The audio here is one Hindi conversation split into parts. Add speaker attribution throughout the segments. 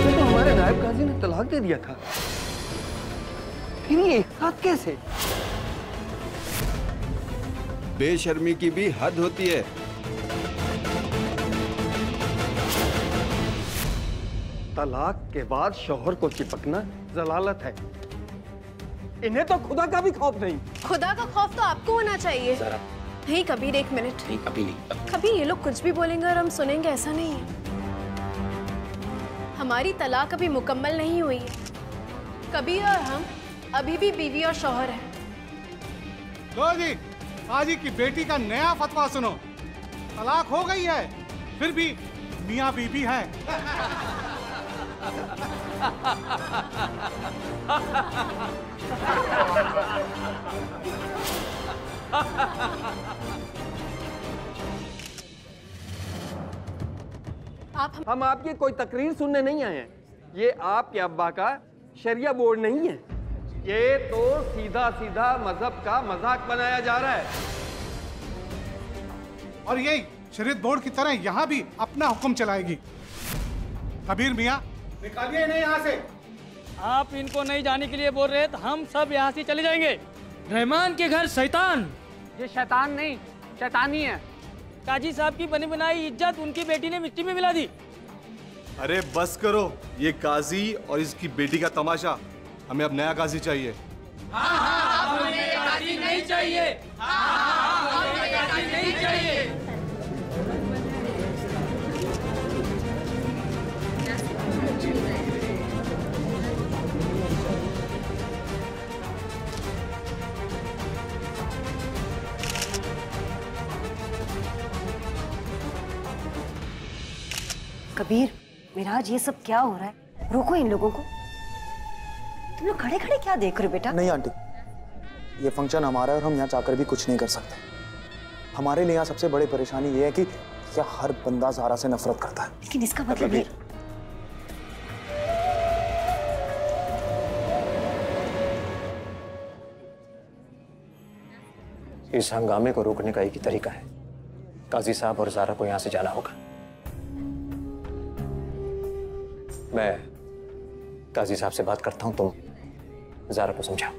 Speaker 1: तो हमारे नायब काजी ने तलाक दे दिया था, फिर ये एक साथ कैसे?
Speaker 2: बेशर्मी की भी हद होती है।
Speaker 1: तलाक के बाद शौहर को चिपकना जलालत है। इन्हें तो खुदा का भी खौफ नहीं।
Speaker 3: खुदा का खौफ तो आपको होना चाहिए। नहीं कबीर, एक मिनट।
Speaker 4: नहीं, अभी नहीं।
Speaker 3: कबीर, ये लोग कुछ भी बोलेंगे और हम सुनेंगे, ऐसा नहीं है। हमारी तलाक अभी मुकम्मल नहीं हुई है। कबीर और हम अभी भी बीवी और शौहर हैं।
Speaker 5: लो जी, काजी की बेटी का नया फतवा सुनो। तलाक हो गई है, फिर भी मियाँ बीवी हैं।
Speaker 1: हम आपकी कोई तकरीर सुनने नहीं आए हैं। ये आपके अब्बा का शरिया बोर्ड नहीं है। ये तो सीधा सीधा मजहब का मजाक बनाया जा रहा है।
Speaker 5: और यही शरीयत बोर्ड की तरह यहाँ भी अपना हुक्म चलाएगी। कबीर मियाँ, निकालिए इन्हें यहाँ से।
Speaker 6: आप इनको नहीं जाने के लिए बोल रहे तो हम सब यहाँ से चले जाएंगे। रहमान के घर शैतान।
Speaker 7: ये शैतान नहीं, शैतानी है।
Speaker 6: काजी साहब की बनी बनाई इज्जत उनकी बेटी ने मिट्टी में मिला दी।
Speaker 8: अरे बस करो, ये काजी और इसकी बेटी का तमाशा। हमें अब नया काजी चाहिए।
Speaker 6: हाँ, हमें काजी नहीं चाहिए। हमें काजी नहीं चाहिए।
Speaker 9: कबीर, मिराज, ये सब क्या हो रहा है? रोको इन लोगों को। तुम लोग खड़े खड़े क्या देख रहे हो बेटा?
Speaker 10: नहीं आंटी, ये फंक्शन हमारा है और हम यहाँ जाकर भी कुछ नहीं कर सकते। हमारे लिए यहाँ सबसे बड़ी परेशानी ये है कि क्या हर बंदा ज़ारा से नफरत करता है।
Speaker 9: लेकिन इसका मतलब ये
Speaker 4: इस हंगामे को रोकने का एक ही तरीका है, काजी साहब और ज़ारा को यहाँ से जाना होगा। मैं काजी साहब से बात करता हूँ, तुम ज़ारा को समझाओ।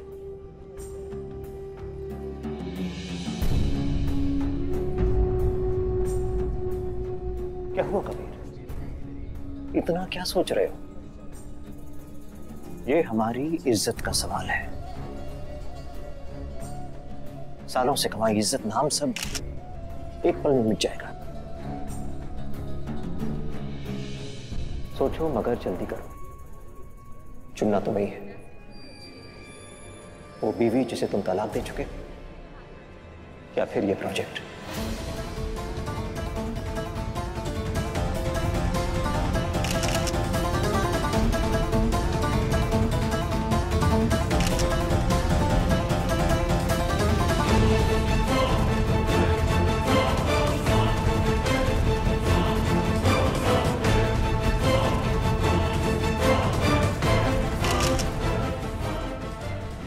Speaker 4: क्या हुआ कबीर, इतना क्या सोच रहे हो? ये हमारी इज्जत का सवाल है। सालों से कमाई इज्जत, नाम सब एक पल में मिट जाएगा। सोचो मगर जल्दी करो। चुनना तो वही है, वो बीवी जिसे तुम तलाक दे चुके, या फिर ये प्रोजेक्ट।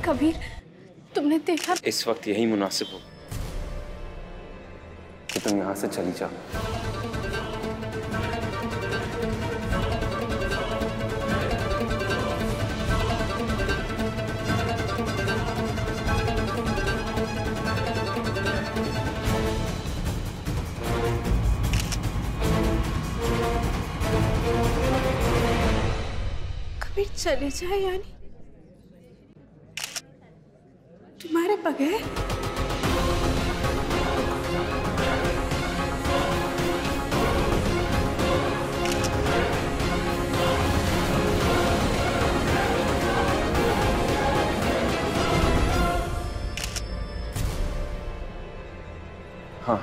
Speaker 3: कबीर, तुमने देखा?
Speaker 11: इस वक्त यही मुनासिब हो कि तुम यहां से चली जाओ।
Speaker 3: कबीर चले जाए यानी तुम्हारे बगैर?
Speaker 11: हाँ,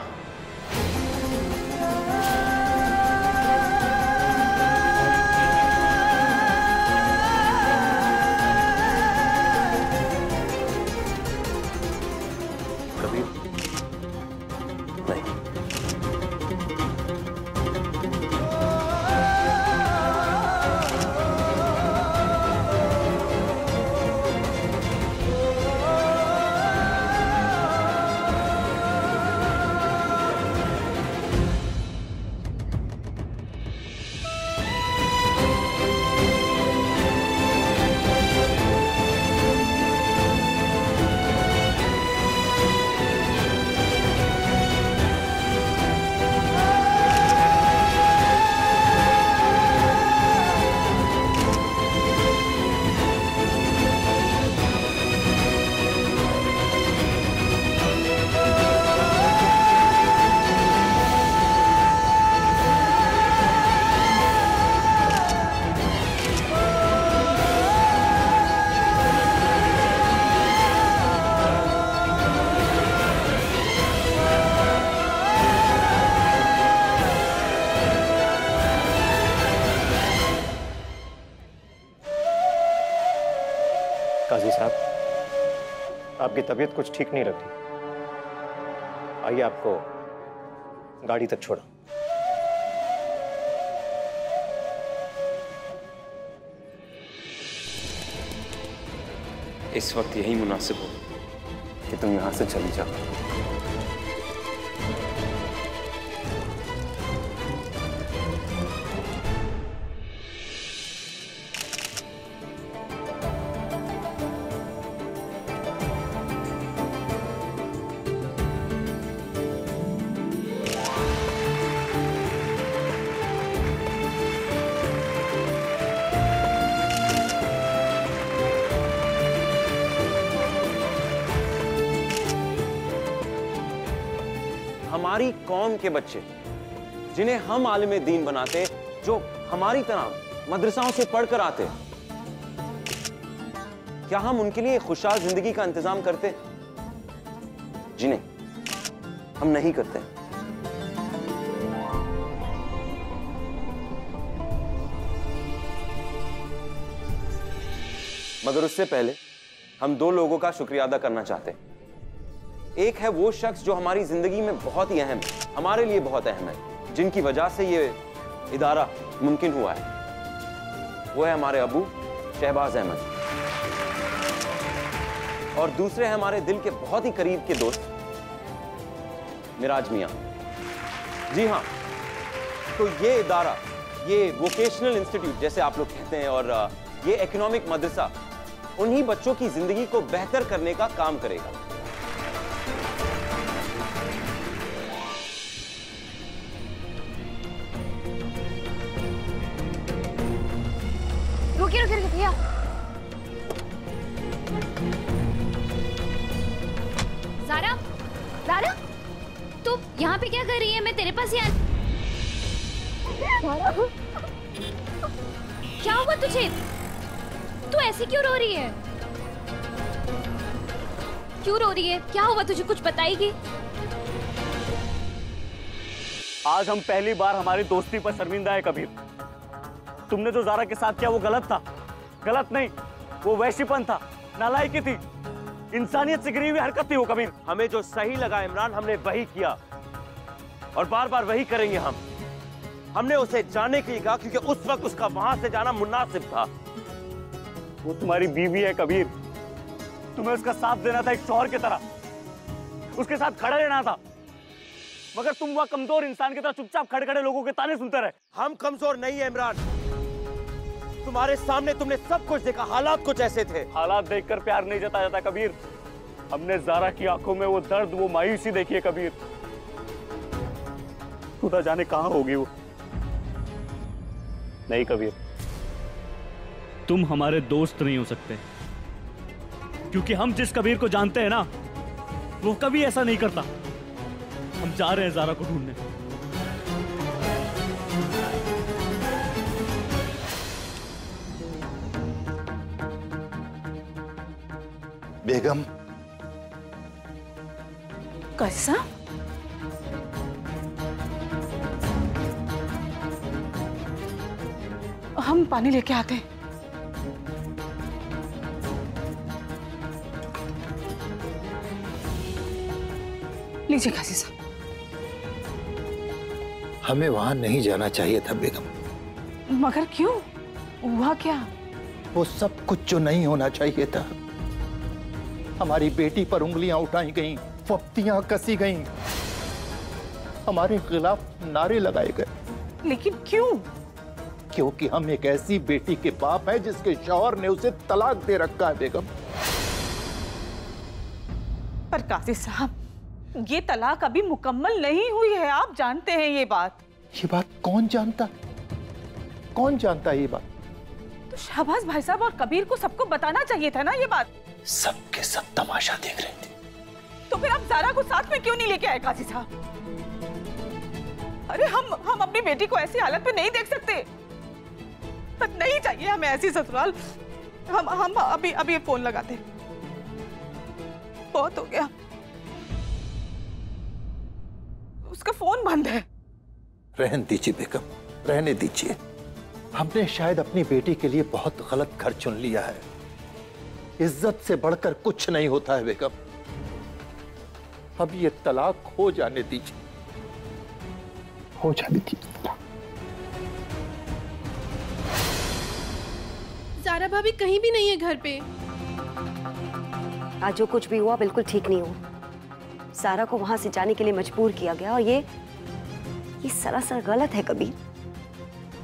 Speaker 4: काजी साहब, आपकी तबीयत कुछ ठीक नहीं लग रही। आइए आपको गाड़ी तक छोड़ा।
Speaker 11: इस वक्त यही मुनासिब हो कि तुम यहां से चली जाओ। हमारी कौम के बच्चे जिन्हें हम आलिम दीन बनाते, जो हमारी तरह मदरसाओं से पढ़कर आते, क्या हम उनके लिए खुशहाल जिंदगी का इंतजाम करते? जिन्हें हम नहीं करते। मगर उससे पहले हम दो लोगों का शुक्रिया अदा करना चाहते हैं। एक है वो शख्स जो हमारी जिंदगी में बहुत ही अहम, हमारे लिए बहुत अहम है, जिनकी वजह से ये इदारा मुमकिन हुआ है। वो है हमारे अबू शहबाज अहमद। और दूसरे हैं हमारे दिल के बहुत ही करीब के दोस्त मिराज मियां। जी हाँ, तो ये इदारा, ये वोकेशनल इंस्टीट्यूट जैसे आप लोग कहते हैं, और ये इकोनॉमिक मदरसा उन्हीं बच्चों की जिंदगी को बेहतर करने का काम करेगा।
Speaker 3: रुकिए रुकिए रुकिए भैया।
Speaker 12: ज़ारा, ज़ारा, तू यहाँ पे क्या कर रही है? मैं तेरे पास ही क्या हुआ तुझे? तू ऐसे क्यों रो रही है? क्यों रो रही है? क्या हुआ तुझे? कुछ बताएगी?
Speaker 6: आज हम पहली बार हमारी दोस्ती पर शर्मिंदा है कबीर। तुमने जो ज़ारा के साथ किया वो गलत था। गलत नहीं, वो वैश्यपन था, नालायकी थी, इंसानियत से गिरी हुई हरकत थी वो कबीर।
Speaker 11: हमें जो सही लगा इमरान, हमने वही किया और बार बार वही करेंगे हम। हमने उसे जाने के लिए कहा क्योंकि उस वक्त उसका वहां से जाना मुनासिब था।
Speaker 6: वो तुम्हारी बीवी है कबीर, तुम्हें उसका साथ देना था एक शौहर की तरह, उसके साथ खड़ा रहना था। मगर तुम वह कमजोर इंसान की तरह चुपचाप खड़े खड़े लोगों के ताने सुनते रहे।
Speaker 11: हम कमजोर नहीं है इमरान, तुम्हारे सामने तुमने सब कुछ देखा, हालात कुछ ऐसे थे।
Speaker 6: हालात देखकर प्यार नहीं जताया जाता कबीर। हमने ज़ारा की आंखों में वो दर्द, वो मायूसी देखी है कबीर। खुदा जाने कहां होगी वो। नहीं कबीर, तुम हमारे दोस्त नहीं हो सकते, क्योंकि हम जिस कबीर को जानते हैं ना, वो कभी ऐसा नहीं करता। हम जा रहे हैं ज़ारा को ढूंढने।
Speaker 13: बेगम,
Speaker 14: कैसा? हम पानी लेके आते हैं। लीजिए काजी साहब।
Speaker 13: हमें वहां नहीं जाना चाहिए था बेगम।
Speaker 14: मगर क्यों? हुआ क्या?
Speaker 13: वो सब कुछ जो नहीं होना चाहिए था। हमारी बेटी पर उंगलियां उठाई गईं, फप्तियां कसी गईं, हमारे खिलाफ नारे लगाए गए।
Speaker 14: लेकिन क्यों?
Speaker 13: क्योंकि हम एक ऐसी बेटी के बाप हैं जिसके शौहर ने उसे तलाक दे रखा है बेगम।
Speaker 14: पर काजी साहब, ये तलाक अभी मुकम्मल नहीं हुई है, आप जानते हैं ये बात।
Speaker 13: ये बात कौन जानता? कौन जानता है ये बात?
Speaker 14: तो शहबाज भाई साहब और कबीर को सबको बताना चाहिए था ना ये बात।
Speaker 13: सबके सब तमाशा देख रहे थे।
Speaker 14: तो फिर आप ज़ारा को साथ में क्यों नहीं लेके आए काजी साहब? अरे हम अपनी बेटी को ऐसी हालत में नहीं देख सकते। पर नहीं चाहिए हमें ऐसी ससुराल। हम अभी फोन लगाते हैं। बहुत हो गया, उसका फोन बंद है।
Speaker 13: रहने दीजिए बेगम, रहने दीजिए। हमने शायद अपनी बेटी के लिए बहुत गलत घर चुन लिया है। इज्जत से बढ़कर कुछ नहीं होता है बेगम। अब ये तलाक हो जाने दीजिए, हो जाने दीजिए।
Speaker 3: ज़ारा भाभी कहीं भी नहीं है घर पे।
Speaker 9: आज जो कुछ भी हुआ बिल्कुल ठीक नहीं हुआ। सारा को वहां से जाने के लिए मजबूर किया गया और ये सरासर गलत है कबीर।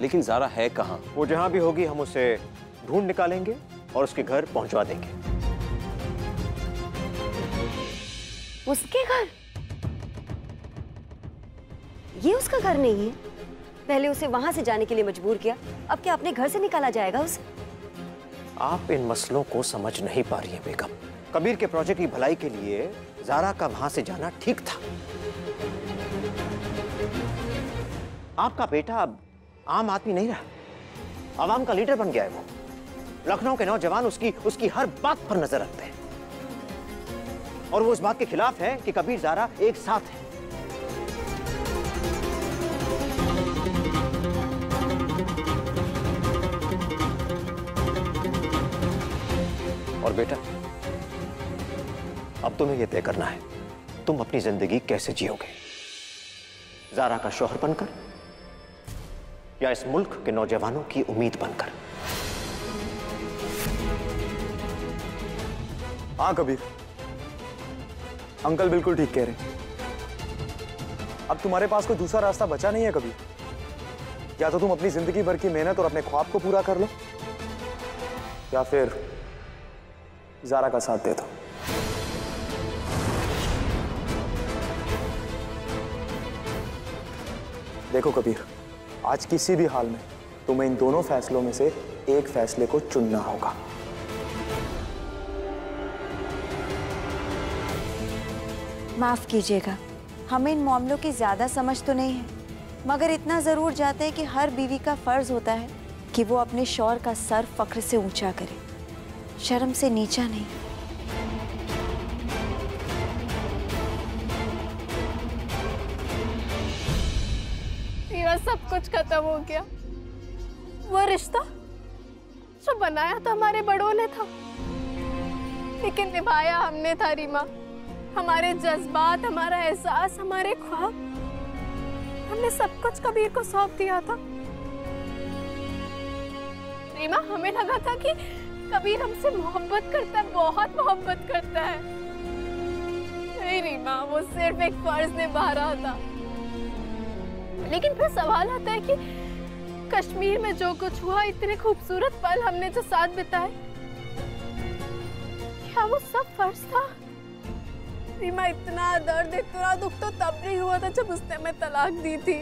Speaker 11: लेकिन ज़ारा है कहाँ?
Speaker 4: वो जहां भी होगी हम उसे ढूंढ निकालेंगे और उसके घर पहुंचवा देंगे।
Speaker 9: उसके घर? ये उसका घर नहीं है। पहले उसे वहां से जाने के लिए मजबूर किया, अब क्या अपने घर से निकाला जाएगा उसे?
Speaker 4: आप इन मसलों को समझ नहीं पा रही हैं बेगम। कबीर के प्रोजेक्ट की भलाई के लिए ज़ारा का वहां से जाना ठीक था। आपका बेटा अब आम आदमी नहीं रहा, आवाम का लीडर बन गया है। वो लखनऊ के नौजवान उसकी हर बात पर नजर रखते हैं और वो इस बात के खिलाफ है कि कबीर ज़ारा एक साथ है। और बेटा, अब तुम्हें यह तय करना है तुम अपनी जिंदगी कैसे जियोगे, ज़ारा का शौहर बनकर या इस मुल्क के नौजवानों की उम्मीद बनकर।
Speaker 10: हाँ कबीर, अंकल बिल्कुल ठीक कह रहे। अब तुम्हारे पास कोई दूसरा रास्ता बचा नहीं है कबीर। या तो तुम अपनी जिंदगी भर की मेहनत और अपने ख्वाब को पूरा कर लो, या फिर ज़ारा का साथ दे दो। देखो कबीर, आज किसी भी हाल में तुम्हें इन दोनों फैसलों में से एक फैसले को चुनना होगा।
Speaker 15: माफ कीजिएगा, हमें इन मामलों की ज्यादा समझ तो नहीं है, मगर इतना जरूर जानते हैं कि हर बीवी का फर्ज होता है कि वो अपने शौहर का सर फख्र से ऊंचा करे, शर्म से नीचा नहीं।
Speaker 3: मेरा सब कुछ खत्म हो गया। वो रिश्ता जो बनाया था हमारे बड़ों ने था, लेकिन निभाया हमने था रीमा। हमारे जज्बात, हमारा एहसास, हमारे ख्वाब, हमने सब कुछ कबीर को सौंप दिया था। रीमा, हमें लगा था कि कबीर हमसे मोहब्बत करता है, बहुत मोहब्बत करता है। नहीं रीमा, वो सिर्फ एक फर्ज निभा रहा था। लेकिन फिर सवाल आता है कि कश्मीर में जो कुछ हुआ, इतने खूबसूरत पल हमने जो साथ बिताए, क्या वो सब फर्ज था? रीमा, इतना दर्द, इतना दुख तो तब नहीं हुआ था जब उसने हमें तलाक दी थी।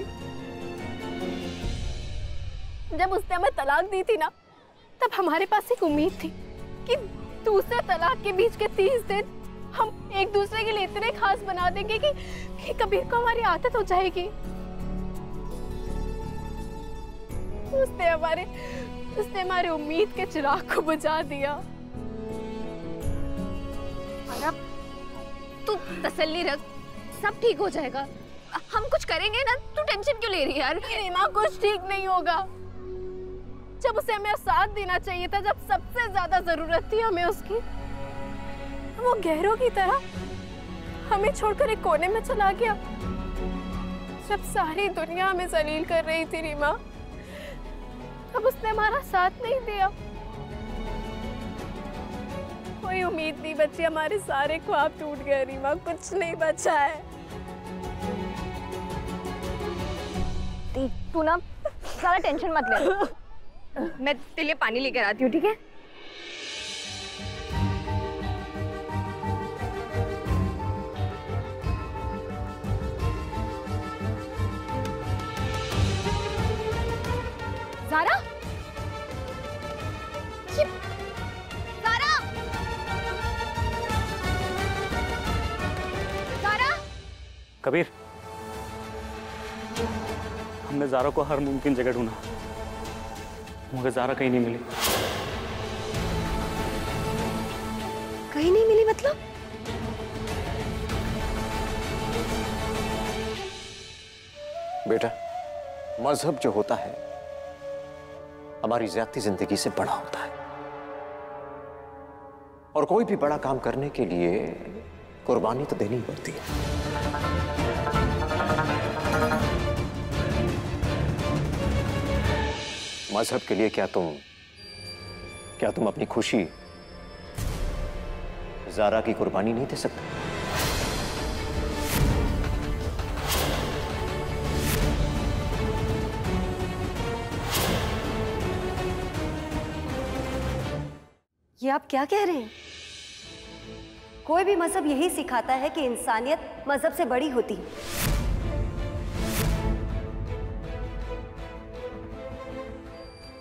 Speaker 3: जब उसने हमें तलाक दी थी ना, तब हमारे पास एक उम्मीद थी कि दूसरे तलाक के बीच के 30 दिन हम एक दूसरे के लिए इतने खास बना देंगे कि कबीर को हमारी आदत हो जाएगी। उसने हमारे उम्मीद के चिराग को बुझा दिया।
Speaker 12: और अब तू तसल्ली रख, सब ठीक हो जाएगा। हम कुछ करेंगे ना, तू टेंशन क्यों ले रही है यार?
Speaker 3: रीमा, कुछ ठीक नहीं होगा। जब उसे हमें साथ देना चाहिए था, जब सबसे ज्यादा जरूरत थी हमें उसकी, वो गहरों की तरह हमें छोड़कर एक कोने में चला गया। जब सारी दुनिया हमें जलील कर रही थी रीमा, अब उसने हमारा साथ नहीं दिया। कोई उम्मीद नहीं बची, हमारे सारे ख्वाब टूट गए रीमा, कुछ नहीं बचा है।
Speaker 12: तू ना सारा टेंशन मत ले, मैं तेरे लिए पानी लेकर आती हूँ, ठीक है? ज़ारा,
Speaker 6: कबीर, हमने ज़ारा को हर मुमकिन जगह ढूंढा, मगर ज़ारा कहीं नहीं मिली।
Speaker 9: कहीं नहीं मिली मतलब?
Speaker 4: बेटा, मजहब जो होता है हमारी ज़ाती जिंदगी से बड़ा होता है। और कोई भी बड़ा काम करने के लिए कुर्बानी तो देनी ही पड़ती है। मजहब के लिए क्या तुम अपनी खुशी ज़ारा की कुर्बानी नहीं दे सकते?
Speaker 9: ये आप क्या कह रहे हैं? कोई भी मजहब यही सिखाता है कि इंसानियत मजहब से बड़ी होती है।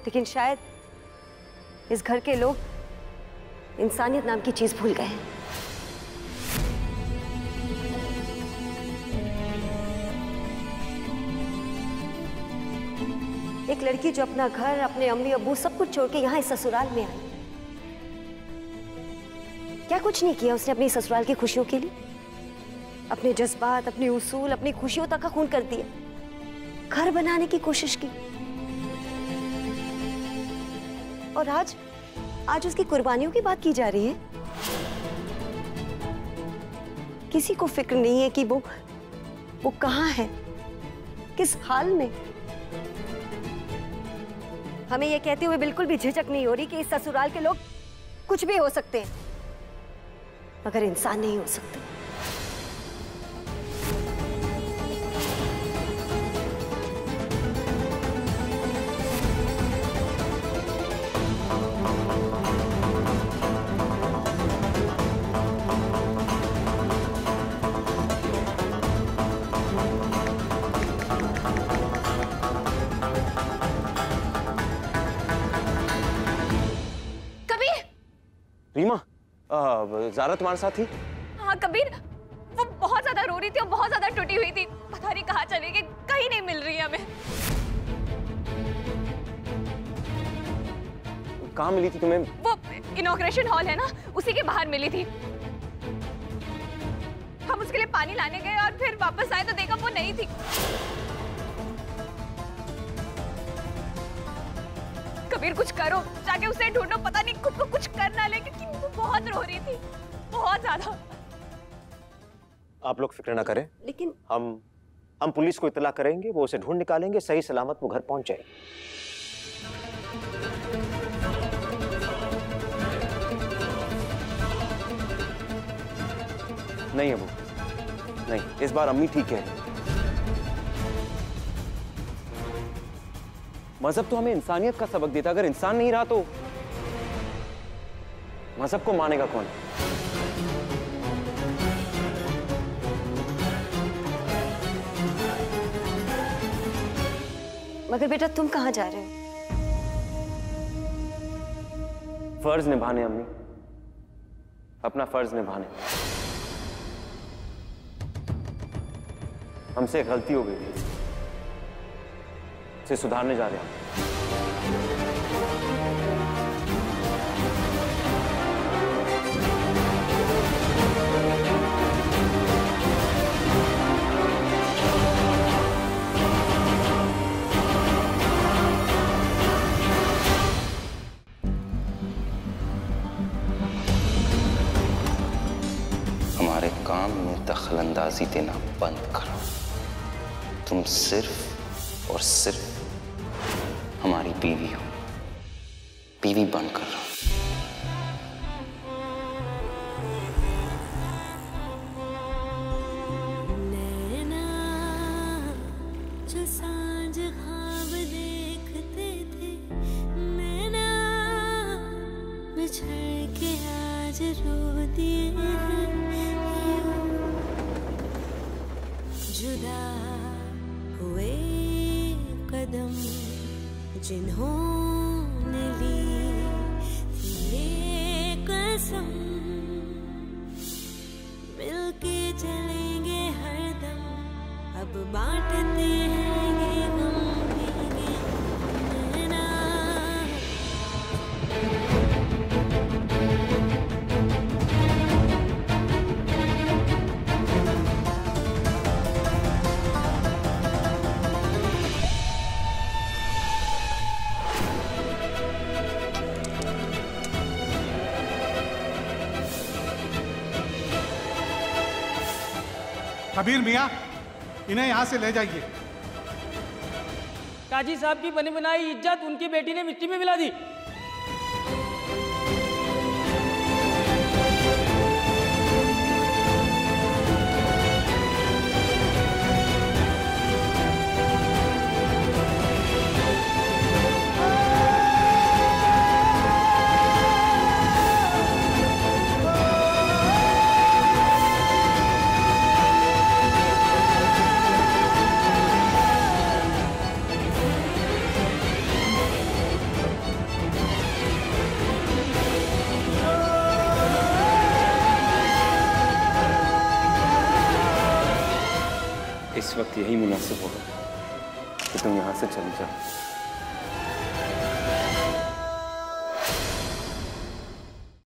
Speaker 9: लेकिन शायद इस घर के लोग इंसानियत नाम की चीज भूल गए हैं। एक लड़की जो अपना घर, अपने अम्मी अब्बू सब कुछ छोड़ के यहाँ इस ससुराल में आई, क्या कुछ नहीं किया उसने अपनी ससुराल की खुशियों के लिए? अपने जज्बात, अपने उसूल, अपनी खुशियों तक का खून कर दिया, घर बनाने की कोशिश की। और आज उसकी कुर्बानियों की बात की जा रही है। किसी को फिक्र नहीं है कि वो कहाँ है, किस हाल में। हमें यह कहते हुए बिल्कुल भी झिझक नहीं हो रही कि इस ससुराल के लोग कुछ भी हो सकते हैं, मगर इंसान नहीं हो सकते।
Speaker 11: रीमा, ज़ारा तुम्हारे साथ थी?
Speaker 12: हाँ कबीर, वो बहुत ज्यादा रो रही थी और बहुत ज्यादा टूटी हुई थी। पता नहीं कहाँ चली गई, कहीं नहीं मिल रही है हमें।
Speaker 11: कहाँ मिली थी तुम्हें?
Speaker 12: वो इनॉग्रेशन हॉल है ना, उसी के बाहर मिली थी। हम उसके लिए पानी लाने गए और फिर वापस आए तो देखा वो नहीं थी। कबीर कुछ करो, जाके उसे ढूंढो, पता नहीं खुद को कुछ कर ना ले, क्योंकि वो बहुत रो रही थी, बहुत ज्यादा।
Speaker 4: आप लोग फिक्र ना करें,
Speaker 9: लेकिन
Speaker 4: हम पुलिस को इत्तला करेंगे, वो उसे ढूंढ निकालेंगे, सही सलामत वो घर पहुंच जाएगी।
Speaker 11: नहीं अबू, नहीं, इस बार अम्मी ठीक है। मजहब तो हमें इंसानियत का सबक देता, अगर इंसान नहीं रहा तो मजहब को मानेगा कौन?
Speaker 9: मगर बेटा तुम कहाँ जा रहे हो?
Speaker 11: फर्ज निभाने अम्मी, अपना फर्ज निभाने। हमसे एक गलती हो गई थी, इसे सुधारने जा रहे हैं।
Speaker 16: हमारे काम में दखलंदाजी देना बंद करो। तुम सिर्फ और सिर्फ हमारी बीवी हो, बीवी बनकर रहो।
Speaker 17: जो सांझ ख्वाब देखते थे, नैना बिछड़ के आज रो दिए हैं। जुदा हुए कदम जिन्होंने ली ये कसम, मिलके चलेंगे हरदम, अब बांटते हैं ये गम भीगे नैना।
Speaker 5: कबीर मियाँ, इन्हें यहाँ से ले जाइए।
Speaker 18: काजी साहब की बनी बनाई इज्जत उनकी बेटी ने मिट्टी में मिला दी।
Speaker 11: इस वक्त यही मुनासिब होगा कि तुम यहाँ से चली जाओ।